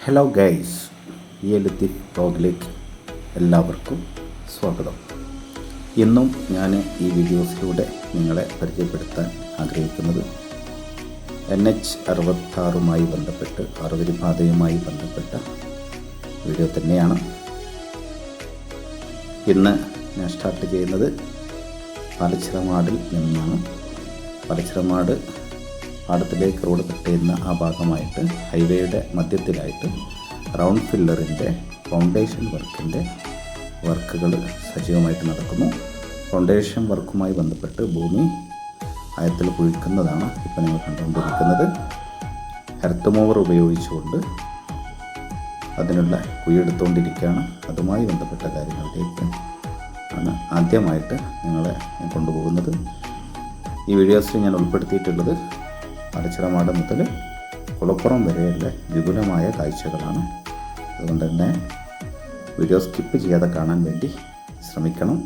Hello guys, ഈ ലത്തീഫ് വ്ലോഗിലേക്ക് എല്ലാവർക്കും സ്വാഗതം. ഇന്നും ഞാൻ ഈ വീഡിയോസിലൂടെ നിങ്ങളെ പരിചയപ്പെടുത്താൻ ആഗ്രഹിക്കുന്നത് NH-66 ബന്ധപ്പെട്ട് അറുവരിപാതയുമായി ബന്ധപ്പെട്ട വീഡിയോ തന്നെയാണ്. ഇന്ന് ഞാൻ സ്റ്റാർട്ട് ചെയ്യുന്നത് പാലച്ചിറമാടിൽ നിന്നാണ്. പാലച്ചിറമാട് പാടത്തിലേക്ക് റോഡ് കട്ട് ചെയ്യുന്ന ആ ഭാഗമായിട്ട് ഹൈവേയുടെ മധ്യത്തിലായിട്ട് റൗണ്ട് ഫില്ലറിൻ്റെ ഫൗണ്ടേഷൻ വർക്കുകൾ സജീവമായിട്ട് നടക്കുന്നു. ഫൗണ്ടേഷൻ വർക്കുമായി ബന്ധപ്പെട്ട് ഭൂമി ആഴത്തിൽ കുഴിക്കുന്നതാണ് ഇപ്പോൾ നിങ്ങൾ കണ്ടുകൊണ്ടിരിക്കുന്നത്. എർത്ത് മൂവർ ഉപയോഗിച്ചുകൊണ്ട് അതിനുള്ള കുഴിയെടുത്തുകൊണ്ടിരിക്കുകയാണ്. അതുമായി ബന്ധപ്പെട്ട കാര്യങ്ങളിലേക്ക് ആണ് ആദ്യമായിട്ട് നിങ്ങളെ ഞാൻ കൊണ്ടുപോകുന്നത്. ഈ വീഡിയോസിൽ ഞാൻ ഉൾപ്പെടുത്തിയിട്ടുള്ളത് പാലച്ചിറമാട് മുതൽ കൊളപ്പുറം വരെയുള്ള വിപുലമായ കാഴ്ചകളാണ്. അതുകൊണ്ട് തന്നെ വീഡിയോ സ്കിപ്പ് ചെയ്യാതെ കാണാൻ വേണ്ടി ശ്രമിക്കണം.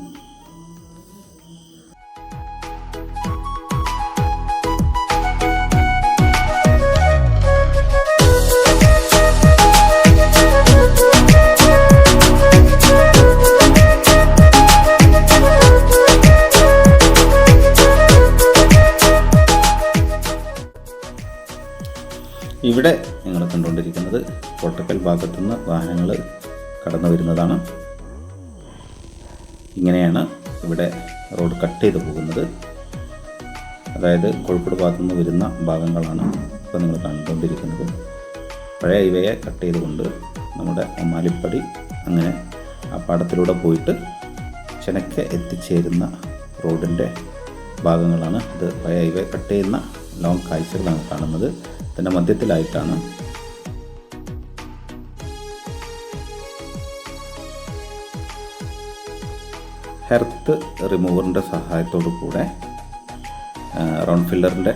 ഇവിടെ നിങ്ങൾ കണ്ടുകൊണ്ടിരിക്കുന്നത് കോട്ടക്കൽ ഭാഗത്തുനിന്ന് വാഹനങ്ങൾ കടന്നു വരുന്നതാണ്. ഇങ്ങനെയാണ് ഇവിടെ റോഡ് കട്ട് ചെയ്ത് പോകുന്നത്. അതായത് കോഴിക്കോട് ഭാഗത്തുനിന്ന് വരുന്ന ഭാഗങ്ങളാണ് ഇപ്പോൾ നിങ്ങൾ കണ്ടുകൊണ്ടിരിക്കുന്നത്. പഴയ ഹൈവേയെ കട്ട് ചെയ്തുകൊണ്ട് നമ്മുടെ ഒമാലിപ്പടി അങ്ങനെ ആ പാടത്തിലൂടെ പോയിട്ട് ചെനക്ക് എത്തിച്ചേരുന്ന റോഡിൻ്റെ ഭാഗങ്ങളാണ്. ഇത് പഴയ ഹൈവേ കട്ട് ചെയ്യുന്ന ലോങ് കാഴ്ചകളാണ് കാണുന്നത്. ഇതിൻ്റെ മധ്യത്തിലായിട്ടാണ് എർത്ത് റിമൂവറിൻ്റെ സഹായത്തോടു കൂടെ റൗണ്ട് ഫില്ലറിൻ്റെ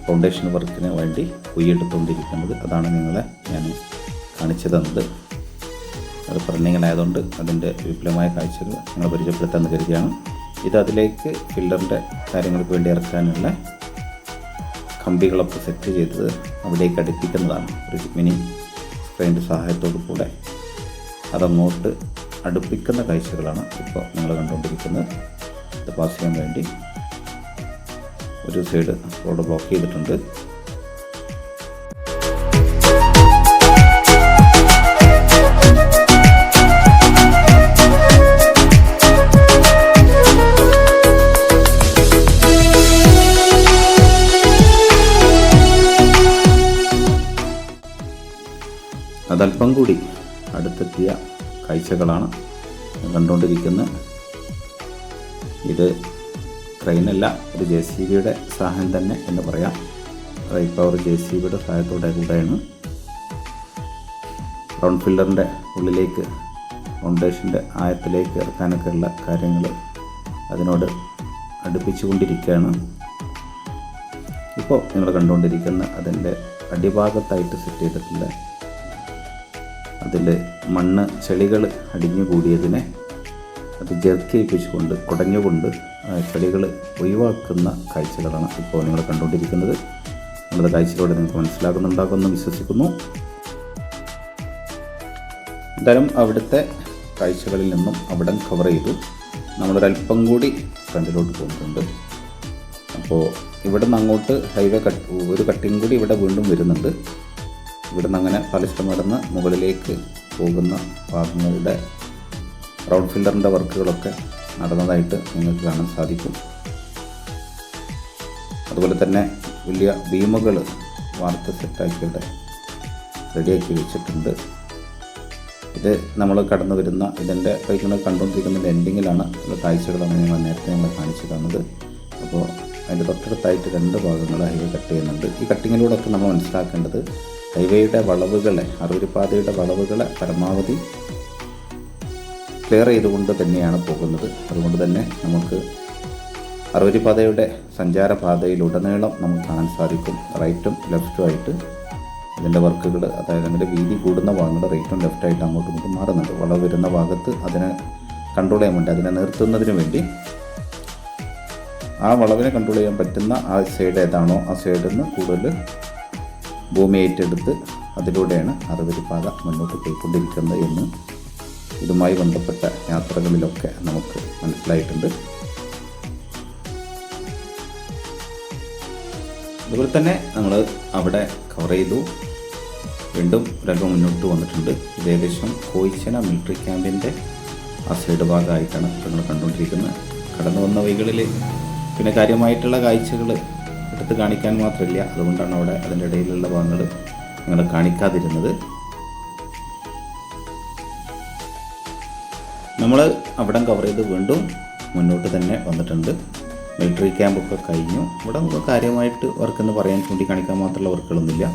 ഫൗണ്ടേഷൻ വർക്കിന് വേണ്ടി കുഴിയെടുത്തുകൊണ്ടിരിക്കുന്നത്. അതാണ് നിങ്ങളെ ഞാൻ കാണിച്ചു തന്നത്. അത് പറഞ്ഞിങ്ങനായതുകൊണ്ട് അതിൻ്റെ വിപുലമായ കാഴ്ചകൾ നിങ്ങൾ പരിചയപ്പെടുത്താമെന്ന് കരുതിയാണ്. ഇത് അതിലേക്ക് ഫില്ലറിൻ്റെ കാര്യങ്ങൾക്ക് വേണ്ടി ഇറക്കാനുള്ള കമ്പികളൊക്കെ സെറ്റ് ചെയ്തത് അവിടേക്ക് അടുപ്പിക്കുന്നതാണ്. ഒരു മിനി സ്പ്രേൻ്റെ സഹായത്തോടു കൂടെ അതങ്ങോട്ട് അടുപ്പിക്കുന്ന കാഴ്ചകളാണ് ഇപ്പോൾ നിങ്ങൾ കണ്ടുകൊണ്ടിരിക്കുന്നത്. ഇത് പാസ് ചെയ്യാൻ വേണ്ടി ഒരു സൈഡ് റോഡ് ബ്ലോക്ക് ചെയ്തിട്ടുണ്ട്. അതല്പം കൂടി അടുത്തെത്തിയ കാഴ്ചകളാണ് കണ്ടുകൊണ്ടിരിക്കുന്നത്. ഇത് ക്രെയിനല്ല, ഒരു JCBയുടെ സഹായം തന്നെ എന്ന് പറയാം. ഹൈ പവർ JCBയുടെ സഹായത്തോടെ കൂടെയാണ് റൗണ്ട് ഫില്ലറിൻ്റെ ഉള്ളിലേക്ക് ഫൗണ്ടേഷൻ്റെ ആഴത്തിലേക്ക് ഇറക്കാനൊക്കെ ഉള്ള കാര്യങ്ങൾ അതിനോട് അടുപ്പിച്ചു കൊണ്ടിരിക്കുകയാണ്. ഇപ്പോൾ നിങ്ങൾ കണ്ടുകൊണ്ടിരിക്കുന്ന അതിൻ്റെ അടിഭാഗത്തായിട്ട് സെറ്റ് ചെയ്തിട്ടുള്ള അതിൽ മണ്ണ് ചെളികൾ അടിഞ്ഞു കൂടിയതിനെ അത് ജെർക്കേൽപ്പിച്ചുകൊണ്ട് കുടഞ്ഞുകൊണ്ട് ചെളികൾ ഒഴിവാക്കുന്ന കാഴ്ചകളാണ് ഇപ്പോൾ നിങ്ങൾ കണ്ടുകൊണ്ടിരിക്കുന്നത്. നിങ്ങളുടെ കാഴ്ചയിലൂടെ നിങ്ങൾക്ക് മനസ്സിലാകുന്നുണ്ടാകുമെന്ന് വിശ്വസിക്കുന്നു. എന്തായാലും അവിടുത്തെ കാഴ്ചകളിൽ നിന്നും അവിടം കവർ ചെയ്തു നമ്മളൊരല്പം കൂടി ഫ്രണ്ടിലോട്ട് പോകുന്നുണ്ട്. അപ്പോൾ ഇവിടെ നിന്ന് അങ്ങോട്ട് ഹൈവേ ഒരു കട്ടിങ് കൂടി ഇവിടെ വീണ്ടും വരുന്നുണ്ട്. ഇവിടെ നിന്ന് അങ്ങനെ പാലച്ചിറമാടുന്ന് മുകളിലേക്ക് പോകുന്ന ഭാഗങ്ങളുടെ റൗണ്ട് ഫില്ലറിൻ്റെ വർക്കുകളൊക്കെ നടന്നതായിട്ട് നിങ്ങൾക്ക് കാണാൻ സാധിക്കും. അതുപോലെ തന്നെ വലിയ ബീമുകൾ വാർത്ത് സെറ്റാക്കിയുടെ റെഡിയാക്കി വെച്ചിട്ടുണ്ട്. ഇത് നമ്മൾ കടന്നു വരുന്ന ഇതിൻ്റെ നിങ്ങൾ കണ്ടുകൊണ്ടിരിക്കുന്നതിൻ്റെ എൻഡിങ്ങിലാണ് കാഴ്ചകളാണ് ഞങ്ങൾ നേരത്തെ ഞങ്ങൾ കാണിച്ചു തന്നത്. അപ്പോൾ അതിൻ്റെ തൊട്ടടുത്തായിട്ട് രണ്ട് ഭാഗങ്ങൾ ഹൈവേ കട്ട് ചെയ്യുന്നുണ്ട്. ഈ കട്ടിങ്ങിലൂടെ ഒക്കെ നമ്മൾ മനസ്സിലാക്കേണ്ടത് ഹൈവേയുടെ വളവുകളെ, അറുവരിപ്പാതയുടെ വളവുകളെ പരമാവധി ക്ലിയർ ചെയ്തുകൊണ്ട് തന്നെയാണ് പോകുന്നത്. അതുകൊണ്ട് തന്നെ നമുക്ക് അറുവരിപ്പാതയുടെ സഞ്ചാരപാതയിലുടനീളം നമുക്ക് കാണാൻ സാധിക്കും റൈറ്റും ലെഫ്റ്റും ആയിട്ട് ഇതിൻ്റെ വർക്കുകൾ, അതായത് അതിൻ്റെ വീതി കൂടുന്ന ഭാഗങ്ങൾ റൈറ്റും ലെഫ്റ്റായിട്ട് അങ്ങോട്ടും ഇങ്ങോട്ടും മാറുന്നുണ്ട്. വളവ് വരുന്ന ഭാഗത്ത് അതിനെ കൺട്രോൾ ചെയ്യാൻ വേണ്ടി, അതിനെ നിർത്തുന്നതിന് വേണ്ടി ആ വളവിനെ കൺട്രോൾ ചെയ്യാൻ പറ്റുന്ന ആ സൈഡ് ഏതാണോ ആ സൈഡിൽ നിന്ന് കൂടുതൽ ഭൂമി ഏറ്റെടുത്ത് അതിലൂടെയാണ് അറുവരിപ്പാത മുന്നോട്ട് പോയിക്കൊണ്ടിരിക്കുന്നത് എന്ന് ഇതുമായി ബന്ധപ്പെട്ട യാത്രകളിലൊക്കെ നമുക്ക് മനസ്സിലായിട്ടുണ്ട്. അതുപോലെ തന്നെ നമ്മൾ അവിടെ കവർ ചെയ്തു. വീണ്ടും ഒരല്പം മുന്നോട്ട് വന്നിട്ടുണ്ട്. ഇത് ഏകദേശം കോയിച്ചന മിലിറ്ററി ക്യാമ്പിൻ്റെ ആ സൈഡ് ഭാഗമായിട്ടാണ് നിങ്ങൾ കണ്ടുകൊണ്ടിരിക്കുന്നത്. കടന്നു വന്ന വഴികളിൽ പിന്നെ കാര്യമായിട്ടുള്ള കാഴ്ചകൾ എടുത്ത് കാണിക്കാൻ മാത്രമില്ല, അതുകൊണ്ടാണ് അവിടെ അതിൻ്റെ ഇടയിലുള്ള ഭാഗങ്ങൾ നിങ്ങൾ കാണിക്കാതിരുന്നത്. നമ്മൾ അവിടം കവർ ചെയ്ത് വീണ്ടും മുന്നോട്ട് തന്നെ വന്നിട്ടുണ്ട്. മിലിറ്ററി ക്യാമ്പൊക്കെ കഴിഞ്ഞു. ഇവിടെ നമുക്ക് കാര്യമായിട്ട് വർക്കെന്ന് പറയാൻ ചൂണ്ടിക്കാണിക്കാൻ മാത്രമുള്ള വർക്കുകളൊന്നുമില്ല.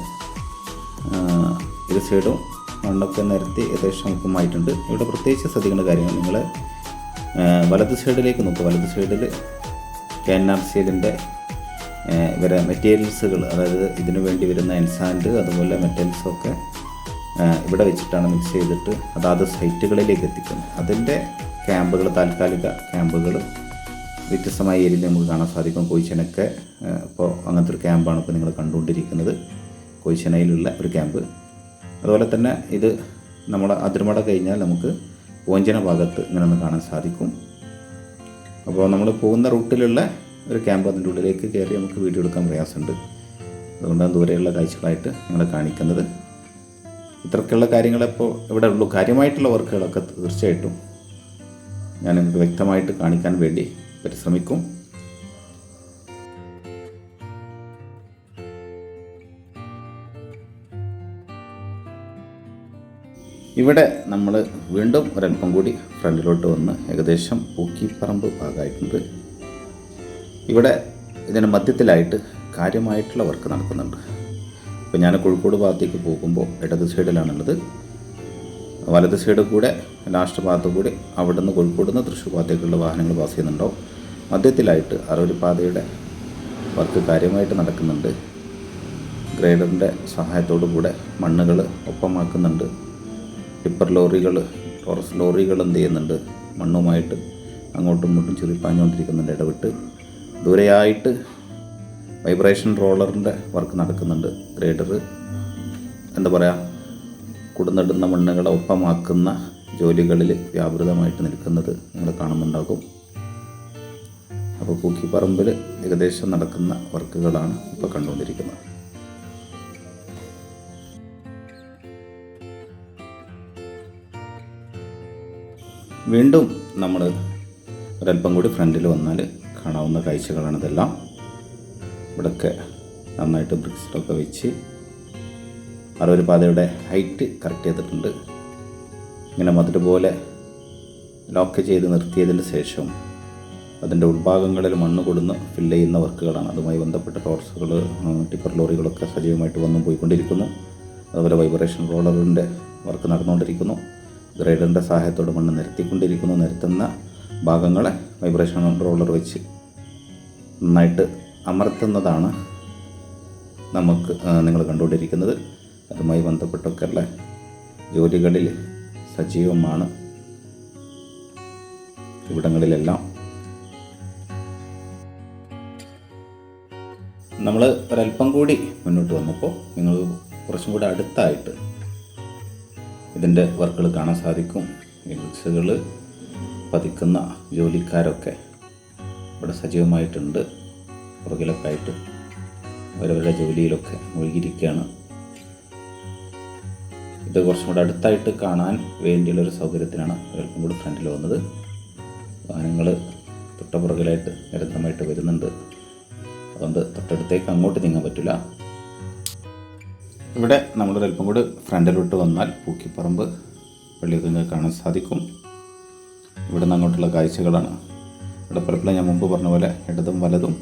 ഇരു സൈഡും മണ്ണൊക്കെ നിരത്തി ഏകദേശം മുക്കുമായിട്ടുണ്ട്. ഇവിടെ പ്രത്യേകിച്ച് ശ്രദ്ധിക്കേണ്ട കാര്യങ്ങൾ, നിങ്ങൾ വലത് സൈഡിലേക്ക് നോക്കുക. വലത് സൈഡിൽ KNRCLൻ്റെ ഇവരെ മെറ്റീരിയൽസുകൾ, അതായത് ഇതിനു വേണ്ടി വരുന്ന എൻസാൻഡ് അതുപോലെ മെറ്റൽസൊക്കെ ഇവിടെ വെച്ചിട്ടാണ് മിക്സ് ചെയ്തിട്ട് അതാത് സൈറ്റുകളിലേക്ക് എത്തിക്കുന്നത്. അതിൻ്റെ ക്യാമ്പുകൾ, താൽക്കാലിക ക്യാമ്പുകൾ വ്യത്യസ്തമായ ഏരിയയിൽ നമുക്ക് കാണാൻ സാധിക്കും. കോയിച്ചനൊക്കെ ഇപ്പോൾ അങ്ങനത്തെ ഒരു ക്യാമ്പാണ് ഇപ്പോൾ നിങ്ങൾ കണ്ടുകൊണ്ടിരിക്കുന്നത്, കോയിച്ചനയിലുള്ള ഒരു ക്യാമ്പ്. അതുപോലെ തന്നെ ഇത് നമ്മുടെ അതിർമട കഴിഞ്ഞാൽ നമുക്ക് ഓഞ്ചന ഭാഗത്ത് ഇങ്ങനെ ഒന്ന് കാണാൻ സാധിക്കും. അപ്പോൾ നമ്മൾ പോകുന്ന റൂട്ടിലുള്ള ഒരു ക്യാമ്പ്, അതിൻ്റെ ഉള്ളിലേക്ക് കയറി നമുക്ക് വീഡിയോ എടുക്കാൻ പ്രയാസമുണ്ട്. അതുകൊണ്ടാണ് ദൂരെയുള്ള കാഴ്ചകളായിട്ട് നിങ്ങളെ കാണിക്കുന്നത്. ഇത്രയ്ക്കുള്ള കാര്യങ്ങളിപ്പോൾ ഇവിടെ ഉള്ളൂ. കാര്യമായിട്ടുള്ള വർക്കുകളൊക്കെ തീർച്ചയായിട്ടും ഞാൻ നിങ്ങൾക്ക് വ്യക്തമായിട്ട് കാണിക്കാൻ വേണ്ടി പരിശ്രമിക്കും. ഇവിടെ നമ്മൾ വീണ്ടും ഒരല്പം കൂടി ഫ്രണ്ടിലോട്ട് വന്ന് ഏകദേശം പൂക്കിപ്പറമ്പ് ഭാഗമായിട്ടുണ്ട്. ഇവിടെ ഇതിന് മധ്യത്തിലായിട്ട് കാര്യമായിട്ടുള്ള വർക്ക് നടക്കുന്നുണ്ട്. ഇപ്പോൾ ഞാൻ കോഴിക്കോട് ഭാഗത്തേക്ക് പോകുമ്പോൾ ഇടത് സൈഡിലാണുള്ളത്. വലത് സൈഡ് കൂടെ ലാസ്റ്റ് ഭാഗത്ത് കൂടി അവിടെ നിന്ന് കോഴിക്കോട് നിന്ന് തൃശ്ശൂർ ഭാഗത്തേക്കുള്ള വാഹനങ്ങൾ പാസ് ചെയ്യുന്നുണ്ടാവും. മധ്യത്തിലായിട്ട് അറുവരിപ്പാതയുടെ വർക്ക് കാര്യമായിട്ട് നടക്കുന്നുണ്ട്. ഗ്രേഡറിൻ്റെ സഹായത്തോടു കൂടെ മണ്ണുകൾ ഒപ്പമാക്കുന്നുണ്ട്. ടിപ്പർ ലോറികൾ, ടോറസ് ലോറികൾ എന്ത് ചെയ്യുന്നുണ്ട്, മണ്ണുമായിട്ട് അങ്ങോട്ടും ഇങ്ങോട്ടും ചെറിപ്പാഞ്ഞുകൊണ്ടിരിക്കുന്നുണ്ട്. ഇടവിട്ട് ദൂരെയായിട്ട് വൈബ്രേഷൻ റോളറിൻ്റെ വർക്ക് നടക്കുന്നുണ്ട്. ഗ്രേഡർ എന്താ പറയുക, കുടുന്നിടുന്ന മണ്ണുകളെ ഒപ്പമാക്കുന്ന ജോലികളിൽ വ്യാപൃതമായിട്ട് നിൽക്കുന്നത് നിങ്ങൾ കാണുന്നുണ്ടാകും. അപ്പോൾ പൂക്കിപ്പറമ്പിൽ ഏകദേശം നടക്കുന്ന വർക്കുകളാണ് ഇപ്പോൾ കണ്ടുകൊണ്ടിരിക്കുന്നത്. വീണ്ടും നമ്മൾ ഒരല്പം കൂടി ഫ്രണ്ടിൽ വന്നാൽ കാണാവുന്ന കാഴ്ചകളാണ് ഇതെല്ലാം. ഇവിടെയൊക്കെ നന്നായിട്ട് ബ്രിക്സിലൊക്കെ വെച്ച് അറുവരിപ്പാതയുടെ ഹൈറ്റ് കറക്റ്റ് ചെയ്തിട്ടുണ്ട്. ഇങ്ങനെ മതിൽ പോലെ ലോക്ക് ചെയ്ത് നിർത്തിയതിന് ശേഷം അതിൻ്റെ ഉൾഭാഗങ്ങളിൽ മണ്ണ് കൊടുന്ന് ഫില്ല് ചെയ്യുന്ന വർക്കുകളാണ്. അതുമായി ബന്ധപ്പെട്ട ടോർസുകൾ, ടിപ്പർ ലോറികളൊക്കെ സജീവമായിട്ട് വന്നും പോയിക്കൊണ്ടിരിക്കുന്നു. അതുപോലെ വൈബ്രേഷൻ റോളറിൻ്റെ വർക്ക് നടന്നുകൊണ്ടിരിക്കുന്നു. ഗ്രേഡറിൻ്റെ സഹായത്തോടെ മണ്ണ് നിരത്തിക്കൊണ്ടിരിക്കുന്നു. നിരത്തുന്ന ഭാഗങ്ങളെ വൈബ്രേഷൻ റോളർ വെച്ച് നന്നായിട്ട് അമർത്തുന്നതാണ് നമുക്ക് നിങ്ങൾ കണ്ടുകൊണ്ടിരിക്കുന്നത്. അതുമായി ബന്ധപ്പെട്ടൊക്കെയുള്ള ജോലികളിൽ സജീവമാണ് ഇവിടങ്ങളിലെല്ലാം. നമ്മൾ ഒരല്പം കൂടി മുന്നോട്ട് വന്നപ്പോൾ നിങ്ങൾ കുറച്ചും കൂടി അടുത്തായിട്ട് ഇതിൻ്റെ വർക്കുകൾ കാണാൻ സാധിക്കും. ഈ ബ്രിക്സുകൾ പതിക്കുന്ന ജോലിക്കാരൊക്കെ ഇവിടെ സജീവമായിട്ടുണ്ട്. പുറകിലൊക്കെ ആയിട്ട് അവരവരുടെ ജോലിയിലൊക്കെ മുഴുകിയിരിക്കുകയാണ്. ഇത് കുറച്ചും കൂടെ അടുത്തായിട്ട് കാണാൻ വേണ്ടിയുള്ളൊരു സൗകര്യത്തിനാണ് ഒരല്പം കൂടി ഫ്രണ്ടിൽ വന്നത്. വാഹനങ്ങൾ തൊട്ടപ്പുറകിലായിട്ട് നിരന്തരമായിട്ട് വരുന്നുണ്ട്. അതുകൊണ്ട് തൊട്ടടുത്തേക്ക് അങ്ങോട്ട് നീങ്ങാൻ പറ്റില്ല. ഇവിടെ നമ്മളൊരല്പം കൂടി ഫ്രണ്ടിലോട്ട് വന്നാൽ പൂക്കിപ്പറമ്പ് പള്ളിയൊക്കെ നിങ്ങൾക്ക് കാണാൻ സാധിക്കും. ഇവിടെ നിന്ന് അങ്ങോട്ടുള്ള കാഴ്ചകളാണ്. ഇവിടെ പലപ്പോഴും ഞാൻ മുമ്പ് പറഞ്ഞ പോലെ ഇടതും വലതും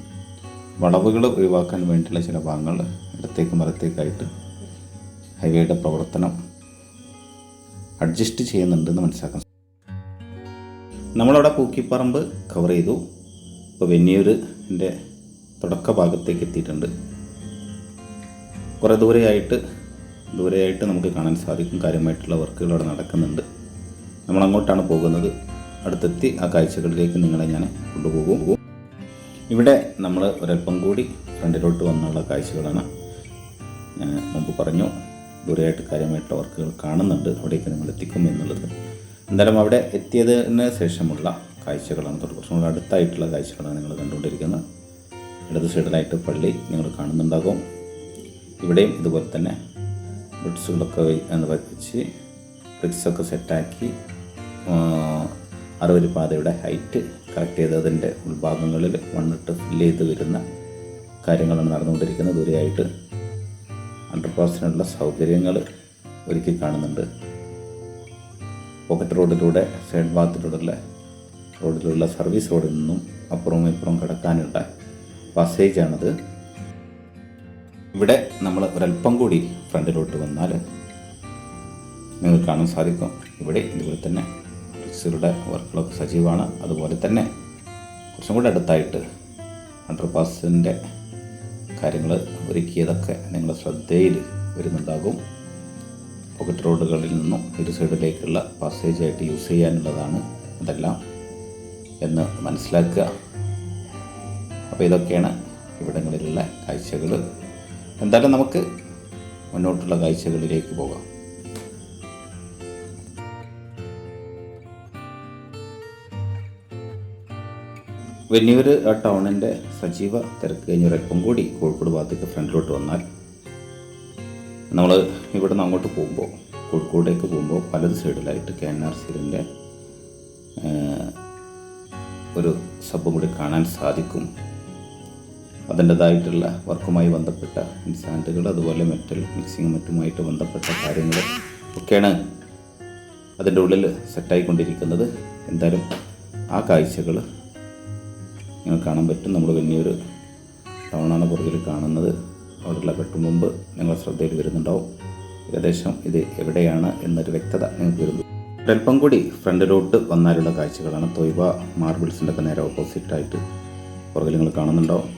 വളവുകൾ ഒഴിവാക്കാൻ വേണ്ടിയുള്ള ചില ഭാഗങ്ങൾ ഇടത്തേക്കും വലത്തേക്കായിട്ട് ഹൈവേയുടെ പ്രവർത്തനം അഡ്ജസ്റ്റ് ചെയ്യുന്നുണ്ടെന്ന് മനസ്സിലാക്കാൻ. നമ്മളവിടെ പൂക്കിപ്പറമ്പ് കവർ ചെയ്തു. ഇപ്പോൾ വെന്നിയൂരിൻ്റെ തുടക്ക ഭാഗത്തേക്ക് എത്തിയിട്ടുണ്ട്. കുറേ ദൂരെയായിട്ട് നമുക്ക് കാണാൻ സാധിക്കും കാര്യമായിട്ടുള്ള വർക്കുകൾ അവിടെ നടക്കുന്നുണ്ട്. നമ്മളങ്ങോട്ടാണ് പോകുന്നത്. അടുത്തെത്തി ആ കാഴ്ചകളിലേക്ക് നിങ്ങളെ ഞാൻ കൊണ്ടുപോകും. ഇവിടെ നമ്മൾ ഒരല്പം കൂടി ഫ്രണ്ടിലോട്ട് വന്നുള്ള കാഴ്ചകളാണ്. ഞാൻ മുമ്പ് പറഞ്ഞു, ദൂരെയായിട്ട് കാര്യമായിട്ടുള്ള വർക്കുകൾ കാണുന്നുണ്ട്. അവിടേക്ക് നിങ്ങൾ എത്തിക്കും എന്നുള്ളത്. എന്തായാലും അവിടെ എത്തിയതിന് ശേഷമുള്ള കാഴ്ചകളാണ്, കുറച്ചും കൂടെ അടുത്തായിട്ടുള്ള കാഴ്ചകളാണ് നിങ്ങൾ കണ്ടുകൊണ്ടിരിക്കുന്നത്. ഇടത് സൈഡിലായിട്ട് പള്ളി നിങ്ങൾ കാണുന്നുണ്ടാകും. ഇവിടെയും ഇതുപോലെ തന്നെ ബ്രിക്സുകളൊക്കെ വെച്ച് ബ്രിക്സൊക്കെ സെറ്റാക്കി 60 പാതയുടെ ഹൈറ്റ് കറക്റ്റ് ചെയ്ത് അതിൻ്റെ ഉൾഭാഗങ്ങളിൽ മണ്ണിട്ട് ഫില്ല് ചെയ്ത് വരുന്ന കാര്യങ്ങളാണ് നടന്നുകൊണ്ടിരിക്കുന്നത്. ദൂരെയായിട്ട് അണ്ടർപാസിനുള്ള സൗകര്യങ്ങൾ ഒരുക്കി കാണുന്നുണ്ട്. പോക്കറ്റ് റോഡിലൂടെ സൈഡ് റോഡിലുള്ള സർവീസ് റോഡിൽ നിന്നും അപ്പുറവും ഇപ്പുറവും കിടക്കാനുള്ള പാസേജാണത്. ഇവിടെ നമ്മൾ ഒരല്പം കൂടി ഫ്രണ്ടിലോട്ട് വന്നാൽ നിങ്ങൾക്ക് കാണാൻ സാധിക്കും. ഇവിടെ ഇതുപോലെ തന്നെ ബ്രിക്സുകളുടെ വർക്കുകളൊക്കെ സജീവമാണ്. അതുപോലെ തന്നെ കുറച്ചും കൂടെ അടുത്തായിട്ട് അണ്ടർപാസിൻ്റെ കാര്യങ്ങൾ ഒരുക്കിയതൊക്കെ നിങ്ങളുടെ ശ്രദ്ധയിൽ വരുന്നുണ്ടാകും. പോക്കറ്റ് റോഡുകളിൽ നിന്നും ഇരു സൈഡിലേക്കുള്ള പാസേജായിട്ട് യൂസ് ചെയ്യാനുള്ളതാണ് അതെല്ലാം എന്ന് മനസ്സിലാക്കുക. അപ്പോൾ ഇതൊക്കെയാണ് ഇവിടങ്ങളിലുള്ള കാഴ്ചകൾ. എന്തായാലും നമുക്ക് മുന്നോട്ടുള്ള കാഴ്ചകളിലേക്ക് പോകാം. വെന്നിയൂർ ടൗണിൻ്റെ സജീവ തിരക്ക് കഴിഞ്ഞൊരൽപ്പം കൂടി കോഴിക്കോട് ഭാഗത്തേക്ക് ഫ്രണ്ടിലോട്ട് വന്നാൽ നമ്മൾ ഇവിടെ നിന്ന് അങ്ങോട്ട് പോകുമ്പോൾ, കോഴിക്കോടേക്ക് പോകുമ്പോൾ വലത് സൈഡിലായിട്ട് KNRCൻ്റെ ഒരു സബ് കൂടി കാണാൻ സാധിക്കും. അതിൻ്റേതായിട്ടുള്ള വർക്കുമായി ബന്ധപ്പെട്ട ഇൻസാൻറ്റുകൾ, അതുപോലെ മെറ്റൽ മിക്സിങ്ങും മറ്റുമായിട്ട് ബന്ധപ്പെട്ട കാര്യങ്ങൾ ഒക്കെയാണ് അതിൻ്റെ ഉള്ളിൽ സെറ്റായിക്കൊണ്ടിരിക്കുന്നത്. എന്തായാലും ആ കാഴ്ചകൾ നിങ്ങൾ കാണാൻ പറ്റും. നമ്മൾ വെന്നിയൂർ ടൗണാണ് പുറകിൽ കാണുന്നത്. അവിടെയുള്ള പെട്ടുമുമ്പ് നിങ്ങളുടെ ശ്രദ്ധയിൽ വരുന്നുണ്ടാവും. ഏകദേശം ഇത് എവിടെയാണ് എന്നൊരു വ്യക്തത നിങ്ങൾക്ക് വരുന്നു. ഒരൽപ്പം കൂടി ഫ്രണ്ടിലോട്ട് വന്നാലുള്ള കാഴ്ചകളാണ്. തൊയ്ബ മാർബിൾസിൻ്റെ ഒക്കെ നേരെ ഓപ്പോസിറ്റായിട്ട് പുറകിൽ നിങ്ങൾ കാണുന്നുണ്ടാവും.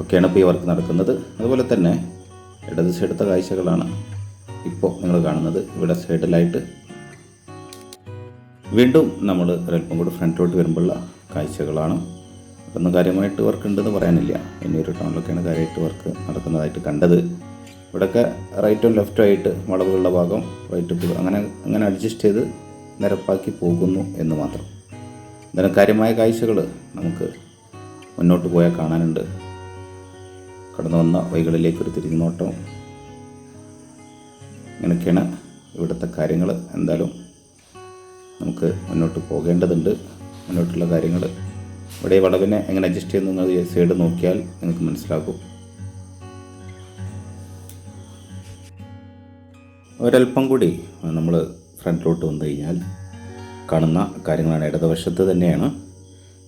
ഒക്കെയാണ് ഇപ്പോൾ ഈ വർക്ക് നടക്കുന്നത്. അതുപോലെ തന്നെ ഇടത് സൈഡത്തെ കാഴ്ചകളാണ് ഇപ്പോൾ നിങ്ങൾ കാണുന്നത്. ഇവിടെ സൈഡിലായിട്ട് വീണ്ടും നമ്മൾ ഒരൽപ്പം കൂടി ഫ്രണ്ടിലോട്ട് വരുമ്പോഴുള്ള കാഴ്ചകളാണ്. ഒന്നും കാര്യമായിട്ട് വർക്ക് ഉണ്ടെന്ന് പറയാനില്ല. വെന്നിയൂർ ടൗണിലൊക്കെയാണ് കാര്യമായിട്ട് വർക്ക് നടക്കുന്നതായിട്ട് കണ്ടത്. ഇവിടെയൊക്കെ റൈറ്റും ലെഫ്റ്റും ആയിട്ട് വളവുകളുടെ ഭാഗം റൈറ്റ് അങ്ങനെ അഡ്ജസ്റ്റ് ചെയ്ത് നിരപ്പാക്കി പോകുന്നു എന്ന് മാത്രം. എന്തായാലും കാര്യമായ കാഴ്ചകൾ നമുക്ക് മുന്നോട്ട് പോയാൽ കാണാനുണ്ട്. കടന്നു വന്ന വഴികളിലേക്കൊരു തിരിഞ്ഞുനോട്ടം, ഇങ്ങനെയൊക്കെയാണ് ഇവിടുത്തെ കാര്യങ്ങൾ. എന്തായാലും നമുക്ക് മുന്നോട്ട് പോകേണ്ടതുണ്ട്. മുന്നോട്ടുള്ള കാര്യങ്ങൾ ഇവിടെ വളവിനെ എങ്ങനെ അഡ്ജസ്റ്റ് ചെയ്യുന്നു നിങ്ങൾ സൈഡ് നോക്കിയാൽ നിങ്ങൾക്ക് മനസ്സിലാക്കും. ഒരൽപ്പം കൂടി നമ്മൾ ഫ്രണ്ടിലോട്ട് വന്നു കഴിഞ്ഞാൽ കാണുന്ന കാര്യങ്ങളാണ്. ഇടതുവശത്ത് തന്നെയാണ്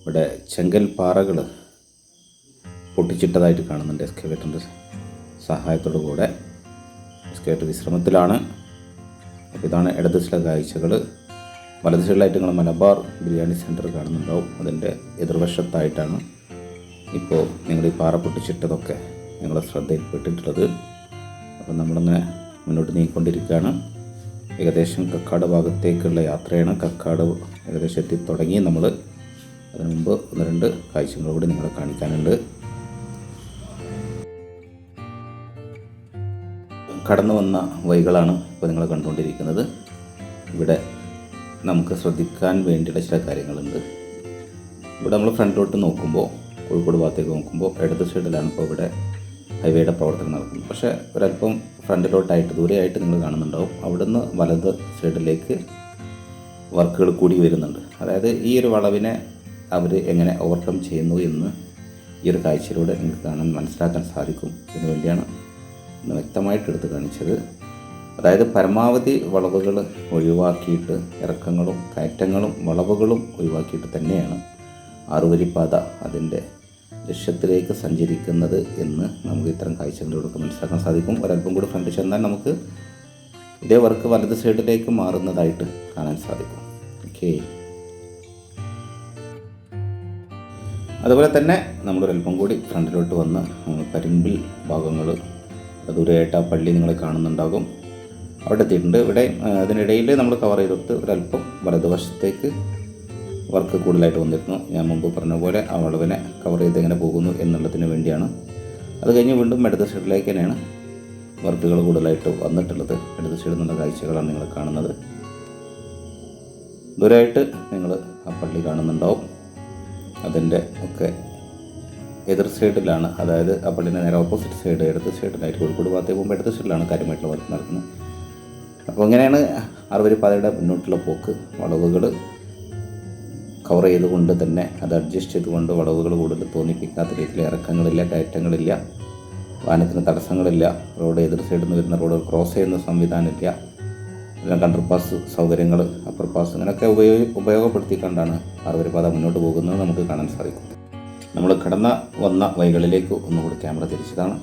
ഇവിടെ ചെങ്കൽ പാറകൾ പൊട്ടിച്ചിട്ടതായിട്ട് കാണുന്നുണ്ട്. എക്സ്കവേറ്ററിൻ്റെ സഹായത്തോടു കൂടെ എക്സ്കവേറ്റർ വിശ്രമത്തിലാണ്. അപ്പോൾ ഇതാണ് ഇടത് ചില കാഴ്ചകൾ. വലത് സൈഡിലായിട്ട് നിങ്ങൾ മലബാർ ബിരിയാണി സെൻറ്റർ കാണുന്നുണ്ടാവും. അതിൻ്റെ എതിർവശത്തായിട്ടാണ് ഇപ്പോൾ നിങ്ങൾ ഈ പാറ പൊട്ടിച്ചിട്ടതൊക്കെ നിങ്ങളുടെ ശ്രദ്ധയിൽപ്പെട്ടിട്ടുള്ളത്. അപ്പം നമ്മളിങ്ങനെ മുന്നോട്ട് നീങ്ങിക്കൊണ്ടിരിക്കുകയാണ്. ഏകദേശം കക്കാട് ഭാഗത്തേക്കുള്ള യാത്രയാണ്. കക്കാട് ഏകദേശം എത്തി തുടങ്ങി നമ്മൾ. അതിനു മുമ്പ് 1-2 കാഴ്ചകൾ കൂടി നിങ്ങളെ കാണിക്കാനുണ്ട്. കടന്നു വന്ന വഴികളാണ് ഇപ്പോൾ നിങ്ങൾ കണ്ടുകൊണ്ടിരിക്കുന്നത്. ഇവിടെ നമുക്ക് ശ്രദ്ധിക്കാൻ വേണ്ടിയുള്ള ചില കാര്യങ്ങളുണ്ട്. ഇവിടെ നമ്മൾ ഫ്രണ്ടിലോട്ട് നോക്കുമ്പോൾ, കോഴിക്കോട് ഭാഗത്തേക്ക് നോക്കുമ്പോൾ ഇടത് സൈഡിലാണ് ഇപ്പോൾ ഇവിടെ ഹൈവേയുടെ പ്രവർത്തനം നടക്കുന്നത്. പക്ഷേ ഒരല്പം ഫ്രണ്ടിലോട്ടായിട്ട് ദൂരെയായിട്ട് നിങ്ങൾ കാണുന്നുണ്ടാവും. അവിടുന്ന് വലത് സൈഡിലേക്ക് വർക്കുകൾ കൂടി വരുന്നുണ്ട്. അതായത് ഈ ഒരു വളവിനെ അവർ എങ്ങനെ ഓവർകം ചെയ്യുന്നു എന്ന് ഈ ഒരു കാഴ്ചയിലൂടെ നിങ്ങൾക്ക് മനസ്സിലാക്കാൻ സാധിക്കും. ഇതിനു വേണ്ടിയാണ് ഇന്ന് വ്യക്തമായിട്ട് എടുത്ത് കാണിച്ചത്. അതായത് പരമാവധി വളവുകൾ ഒഴിവാക്കിയിട്ട്, ഇറക്കങ്ങളും കയറ്റങ്ങളും വളവുകളും ഒഴിവാക്കിയിട്ട് തന്നെയാണ് 6 വരിപ്പാത അതിൻ്റെ ലക്ഷ്യത്തിലേക്ക് സഞ്ചരിക്കുന്നത് എന്ന് നമുക്ക് ഇത്തരം കാഴ്ചകളിലൂടെ മനസ്സിലാക്കാൻ സാധിക്കും. ഒരല്പം കൂടി ഫ്രണ്ട് ചെന്നാൽ നമുക്ക് ഇതേ വർക്ക് വലത് സൈഡിലേക്ക് മാറുന്നതായിട്ട് കാണാൻ സാധിക്കും. ഓക്കെ, അതുപോലെ തന്നെ നമ്മളൊരല്പം കൂടി ഫ്രണ്ടിലോട്ട് വന്ന് കരിമ്പിൽ ഭാഗങ്ങൾ ദൂരെയായിട്ട് ആ പള്ളി നിങ്ങൾ കാണുന്നുണ്ടാകും. അവിടെ എത്തിയിട്ടുണ്ട്. ഇവിടെ അതിനിടയിൽ നമ്മൾ കവർ ചെയ്തെടുത്ത് ഒരല്പം വലതുവശത്തേക്ക് വർക്ക് കൂടുതലായിട്ട് വന്നിരുന്നു. ഞാൻ മുമ്പ് പറഞ്ഞ പോലെ ആ വളവിനെ കവർ ചെയ്ത് എങ്ങനെ പോകുന്നു എന്നുള്ളതിന് വേണ്ടിയാണ്. അത് കഴിഞ്ഞ് വീണ്ടും ഇടത് സൈഡിലേക്ക് തന്നെയാണ് വർക്കുകൾ കൂടുതലായിട്ട് വന്നിട്ടുള്ളത്. ഇടത് സൈഡിൽ നിന്നുള്ള കാഴ്ചകളാണ് നിങ്ങൾ കാണുന്നത്. ദൂരമായിട്ട് നിങ്ങൾ ആ പള്ളി കാണുന്നുണ്ടാവും. അതിൻ്റെ ഒക്കെ എതിർ സൈഡിലാണ്, അതായത് ആ പള്ളിൻ്റെ നേരെ ഓപ്പോസിറ്റ് സൈഡ് ഇടത് സൈഡിലായിട്ട് കോഴിക്കോട് ഭാഗത്തേക്ക് പോകുമ്പോൾ ഇടത് സൈഡിലാണ് കാര്യമായിട്ടുള്ള വർക്ക് നടക്കുന്നത്. അപ്പോൾ ഇങ്ങനെയാണ് 60 പാതയുടെ മുന്നോട്ടുള്ള പോക്ക്. വളവുകൾ കവർ ചെയ്തുകൊണ്ട് തന്നെ അത് അഡ്ജസ്റ്റ് ചെയ്തുകൊണ്ട് വളവുകൾ കൂടുതൽ തോന്നിപ്പിക്കാത്ത രീതിയിൽ ഇറക്കങ്ങളില്ല, കയറ്റങ്ങളില്ല, വാഹനത്തിന് തടസ്സങ്ങളില്ല, റോഡ് എതിർ സൈഡിൽ നിന്ന് വരുന്ന റോഡ് ക്രോസ് ചെയ്യുന്ന സംവിധാനമില്ല, എല്ലാം കണ്ടർ പാസ് സൗകര്യങ്ങൾ, അപ്പർ പാസ് ഇങ്ങനെയൊക്കെ ഉപയോഗപ്പെടുത്തിക്കൊണ്ടാണ് 60 പാത മുന്നോട്ട് പോകുന്നത് നമുക്ക് കാണാൻ സാധിക്കും. നമ്മൾ കടന്ന വന്ന വഴികളിലേക്ക് ഒന്നുകൂടി ക്യാമറ തിരിച്ചതാണ്.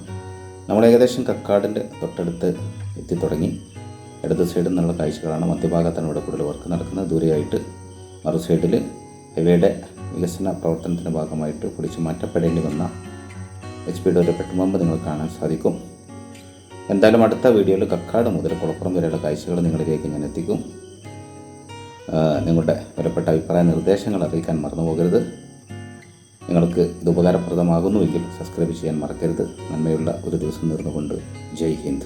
നമ്മൾ ഏകദേശം കക്കാടിൻ്റെ തൊട്ടടുത്ത് എത്തിത്തുടങ്ങി. ഇടത് സൈഡിൽ നിന്നുള്ള കാഴ്ചകളാണ്. മധ്യഭാഗത്താണ് ഇവിടെ കൂടുതൽ വർക്ക് നടക്കുന്നത്. ദൂരെയായിട്ട് മറു സൈഡിൽ ഹൈവേയുടെ വികസന പ്രവർത്തനത്തിൻ്റെ ഭാഗമായിട്ട് പൊളിച്ചു മാറ്റപ്പെടേണ്ടി വന്ന HP ഒരു പെട്രോൾ പമ്പ് നിങ്ങൾ കാണാൻ സാധിക്കും. എന്തായാലും അടുത്ത വീഡിയോയിൽ കക്കാട് മുതൽ കൊളപ്പുറം വരെയുള്ള കാഴ്ചകൾ നിങ്ങളിലേക്ക് ഞാൻ എത്തിക്കും. നിങ്ങളുടെ വിലപ്പെട്ട അഭിപ്രായ നിർദ്ദേശങ്ങൾ അറിയിക്കാൻ മറന്നു പോകരുത്. നിങ്ങൾക്ക് ഇത് ഉപകാരപ്രദമാകുന്നുവെങ്കിൽ സബ്സ്ക്രൈബ് ചെയ്യാൻ മറക്കരുത്. നന്മയുള്ള ഒരു ദിവസം നേർന്നുകൊണ്ട് ജയ് ഹിന്ദ്.